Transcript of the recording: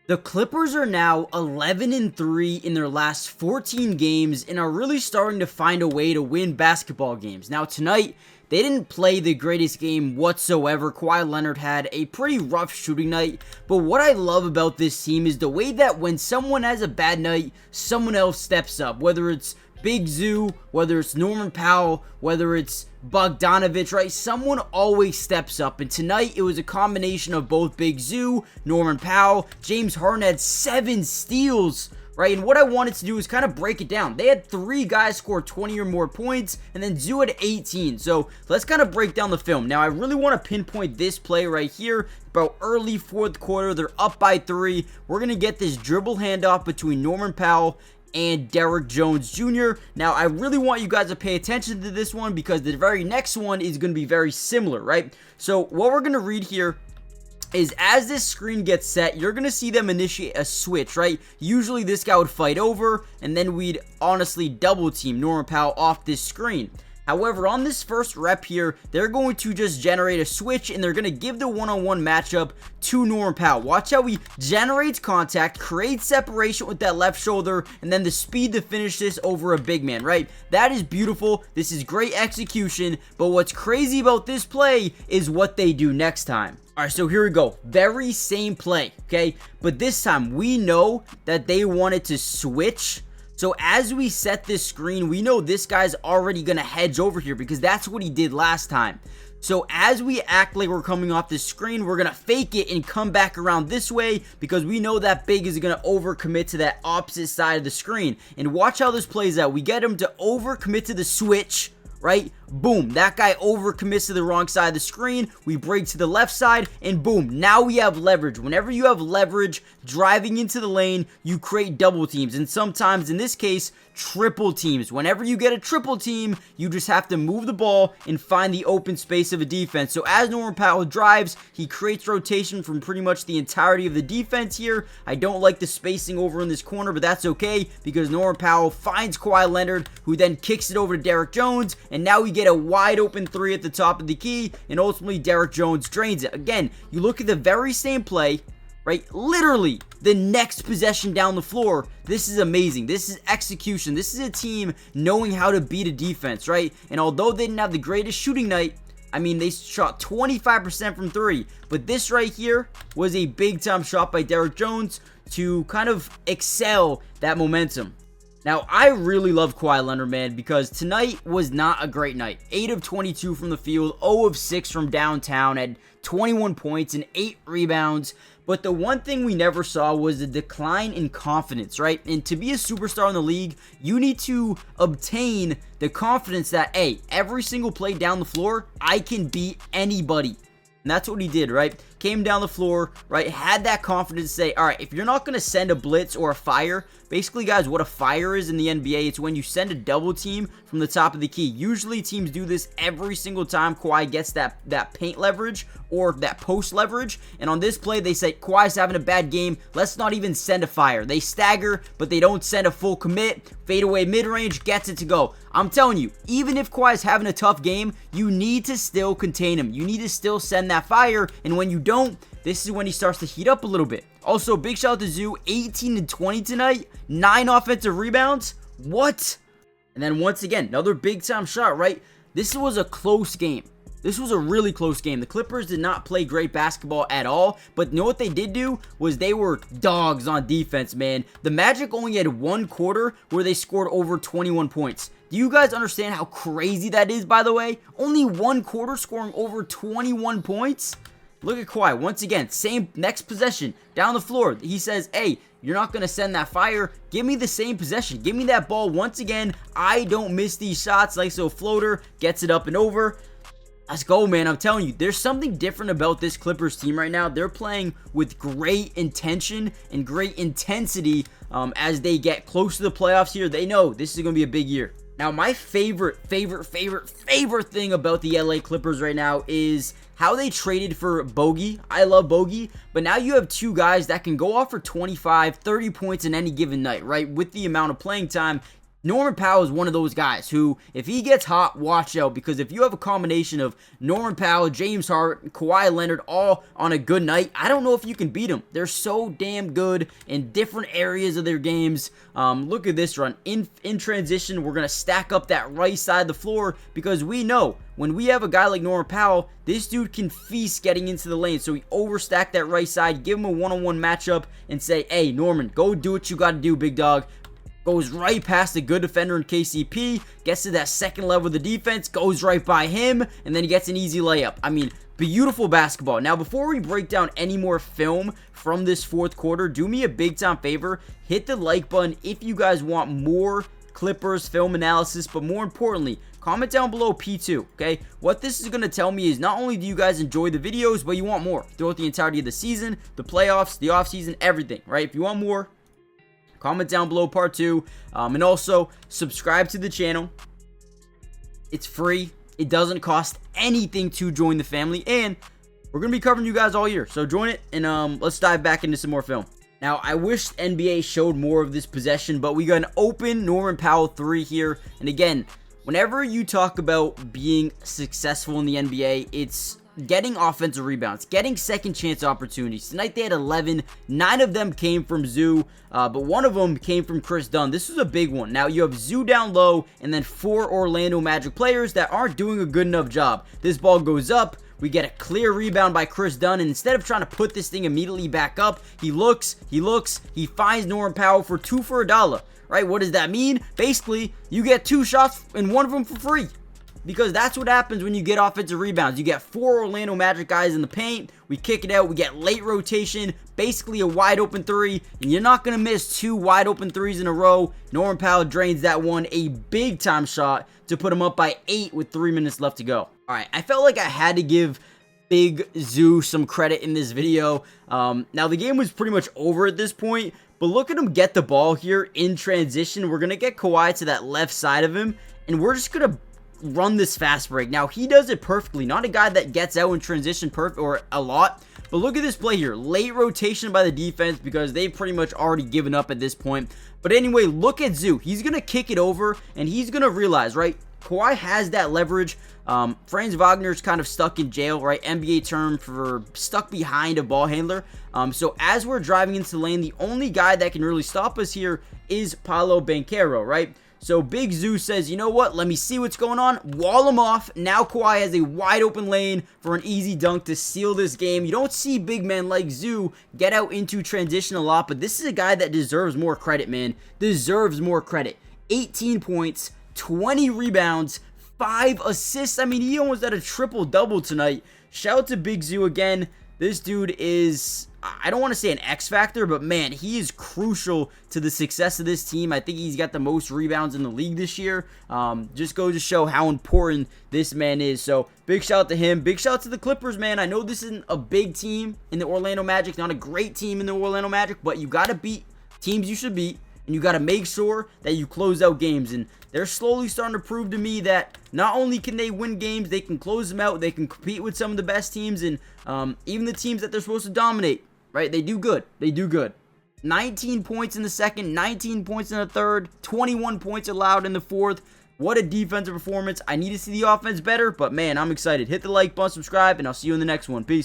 The Clippers are now 11-3 in their last 14 games and are really starting to find a way to win basketball games. Now tonight, they didn't play the greatest game whatsoever. Kawhi Leonard had a pretty rough shooting night, but what I love about this team is the way that when someone has a bad night, someone else steps up, whether it's Big Zoo, whether it's Norman Powell, whether it's Bogdanovich, right? Someone always steps up, and tonight it was a combination of both Big Zoo, Norman Powell, James Harden had 7 steals, right? And what I wanted to do is kind of break it down. They had 3 guys score 20 or more points, and then Zoo had 18. So let's kind of break down the film. Now, I really want to pinpoint this play right here. About early 4th quarter, they're up by 3. We're going to get this dribble handoff between Norman Powell and Derrick Jones Jr. Now, I really want you guys to pay attention to this one because the very next one is going to be very similar, right? So what we're going to read here is as this screen gets set, you're going to see them initiate a switch, right? Usually this guy would fight over, and then we'd honestly double team Norman Powell off this screen. However, on this first rep here, they're going to just generate a switch, and they're going to give the one-on-one matchup to Norman Powell. Watch how he generates contact, creates separation with that left shoulder, and then the speed to finish this over a big man, right? That is beautiful. This is great execution, but what's crazy about this play is what they do next time. Alright, so here we go. Very same play, okay? But this time, we know that they wanted to switch. So as we set this screen, we know this guy's already going to hedge over here because that's what he did last time. So as we act like we're coming off this screen, we're going to fake it and come back around this way because we know that big is going to overcommit to that opposite side of the screen. And watch how this plays out. We get him to overcommit to the switch, right? Boom, that guy overcommits to the wrong side of the screen. We break to the left side, and boom, now we have leverage. Whenever you have leverage driving into the lane, you create double teams, and sometimes, in this case, triple teams. Whenever you get a triple team, you just have to move the ball and find the open space of a defense. So as Norman Powell drives, he creates rotation from pretty much the entirety of the defense here. I don't like the spacing over in this corner, but that's okay because Norman Powell finds Kawhi Leonard, who then kicks it over to Derrick Jones, and now we get a wide open 3 at the top of the key, and ultimately Derrick Jones drains it. Again, you look at the very same play, right? Literally the next possession down the floor. This is amazing. This is execution. This is a team knowing how to beat a defense, right? And although they didn't have the greatest shooting night, I mean, they shot 25% from 3, but this right here was a big time shot by Derrick Jones to kind of excel that momentum. Now, I really love Kawhi Leonard, man, because tonight was not a great night. 8 of 22 from the field, 0 of 6 from downtown, had 21 points and 8 rebounds. But the one thing we never saw was a decline in confidence, right? And to be a superstar in the league, you need to obtain the confidence that, hey, every single play down the floor, I can beat anybody. And that's what he did, right? Came down the floor, right? Had that confidence to say, all right, if you're not going to send a blitz or a fire, basically, guys, what a fire is in the NBA, it's when you send a double team from the top of the key. Usually, teams do this every single time Kawhi gets that paint leverage or that post leverage. And on this play, they say, Kawhi's having a bad game. Let's not even send a fire. They stagger, but they don't send a full commit. Fadeaway mid-range, gets it to go. I'm telling you, even if Kawhi's having a tough game, you need to still contain him. You need to still send that fire. And when you don't, this is when he starts to heat up a little bit. Also, big shout out to Zoo, 18 and 20 tonight, 9 offensive rebounds. What? And then once again, another big time shot, right? This was a close game. This was a really close game. The Clippers did not play great basketball at all, but you know what they did do was they were dogs on defense, man. The Magic only had 1 quarter where they scored over 21 points. Do you guys understand how crazy that is, by the way? Only 1 quarter scoring over 21 points? Look at Kawhi. Once again, same next possession down the floor. He says, hey, you're not going to send that fire. Give me the same possession. Give me that ball once again. I don't miss these shots. Like so, floater gets it up and over. Let's go, man. I'm telling you, there's something different about this Clippers team right now. They're playing with great intention and great intensity as they get close to the playoffs here. They know this is going to be a big year. Now, my favorite thing about the LA Clippers right now is how they traded for Bogey. I love Bogey, but now you have 2 guys that can go off for 25, 30 points in any given night, right? With the amount of playing time, Norman Powell is one of those guys who, if he gets hot, watch out, because if you have a combination of Norman Powell, James Harden, Kawhi Leonard all on a good night, I don't know if you can beat them. They're so damn good in different areas of their games. Look at this run. In transition, we're going to stack up that right side of the floor, because we know when we have a guy like Norman Powell, this dude can feast getting into the lane. So we overstack that right side, give him a one-on-one matchup, and say, hey, Norman, go do what you got to do, big dog. Goes right past the good defender in KCP, gets to that second level of the defense, goes right by him, and then he gets an easy layup. I mean, beautiful basketball. Now, before we break down any more film from this fourth quarter, do me a big time favor. Hit the like button if you guys want more Clippers film analysis, but more importantly, comment down below P2, okay? What this is going to tell me is not only do you guys enjoy the videos, but you want more throughout the entirety of the season, the playoffs, the offseason, everything, right? If you want more, comment down below part 2, and also subscribe to the channel. It's free. It doesn't cost anything to join the family, and we're going to be covering you guys all year. So join it, and let's dive back into some more film. Now, I wish NBA showed more of this possession, but we got an open Norman Powell 3 here. And again, whenever you talk about being successful in the NBA, it's getting offensive rebounds, getting second chance opportunities. Tonight they had 11. 9 of them came from Zoo, but 1 of them came from Chris Dunn. This was a big one. Now you have Zoo down low and then 4 Orlando Magic players that aren't doing a good enough job. This ball goes up. We get a clear rebound by Chris Dunn, and instead of trying to put this thing immediately back up, he finds Norman Powell for 2 for $1. Right? What does that mean? Basically, you get 2 shots and 1 of them for free. Because that's what happens when you get offensive rebounds. You get 4 Orlando Magic guys in the paint. We kick it out. We get late rotation. Basically a wide open 3. And you're not going to miss 2 wide open 3s in a row. Norman Powell drains that one. A big time shot to put him up by 8 with 3 minutes left to go. Alright, I felt like I had to give Big Zoo some credit in this video. Now the game was pretty much over at this point. But look at him get the ball here in transition. We're going to get Kawhi to that left side of him. And we're just going to run this fast break. Now he does it perfectly. Not a guy that gets out in transition or a lot, but look at this play here. Late rotation by the defense because they've pretty much already given up at this point. But anyway, look at Zoo. He's gonna kick it over and he's gonna realize, right, Kawhi has that leverage. Franz Wagner's kind of stuck in jail, right? NBA term for stuck behind a ball handler. So as we're driving into the lane, the only guy that can really stop us here is Paolo Banchero, right? So Big Zoo says, you know what, let me see what's going on, wall him off. Now Kawhi has a wide open lane for an easy dunk to seal this game. You don't see big men like Zoo get out into transition a lot, but this is a guy that deserves more credit, man. Deserves more credit. 18 points, 20 rebounds, 5 assists. I mean, he almost had a triple-double tonight. Shout out to Big Zoo again. This dude is, I don't want to say an X factor, but man, he is crucial to the success of this team. I think he's got the most rebounds in the league this year. Just goes to show how important this man is. So big shout out to him. Big shout out to the Clippers, man. I know this isn't a big team in the Orlando Magic, not a great team in the Orlando Magic, but you got to beat teams you should beat. And you got to make sure that you close out games. And they're slowly starting to prove to me that not only can they win games, they can close them out. They can compete with some of the best teams. And even the teams that they're supposed to dominate, right? They do good. They do good. 19 points in the second, 19 points in the third, 21 points allowed in the fourth. What a defensive performance. I need to see the offense better. But, man, I'm excited. Hit the like button, subscribe, and I'll see you in the next one. Peace.